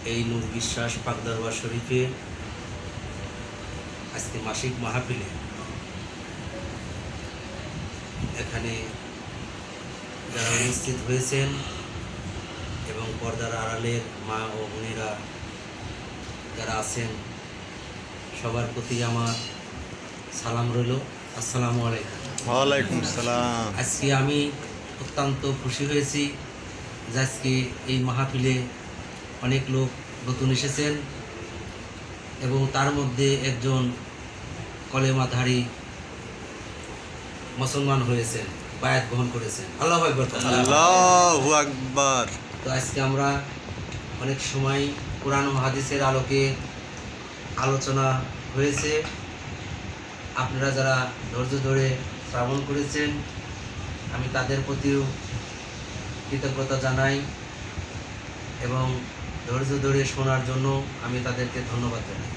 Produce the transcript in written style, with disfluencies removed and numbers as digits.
এই নূর বিশ্বাস পাক দরবার শরীফে আজকে মাসিক মাহফিলে এখানে যারা উপস্থিত হয়েছেন এবং পর্দার আড়ালের মা ও বোনেরা যারা আছেন সবার প্রতি আমার সালাম রইল। আসসালামু আলাইকুম। ওয়ালাইকুম সালাম। আজকে আমি অত্যন্ত খুশি হয়েছি যে আজকে এই মাহফিলে অনেক লোক নতুন এসেছেন এবং তার মধ্যে একজন কলেমাধারী মুসলমান হয়েছেন, বায়াত গ্রহণ করেছেন। আল্লাহু আকবার। আল্লাহু আকবার। তো আজকে আমরা অনেক সময় কোরআন ও হাদিসের আলোকে আলোচনা হয়েছে। আপনারা যারা ধৈর্য ধরে শ্রবণ করেছেন আমি তাদের প্রতিও কৃতজ্ঞতা জানাই এবং ধৈর্য ধরে শোনার জন্য আমি তাদেরকে ধন্যবাদ জানাই।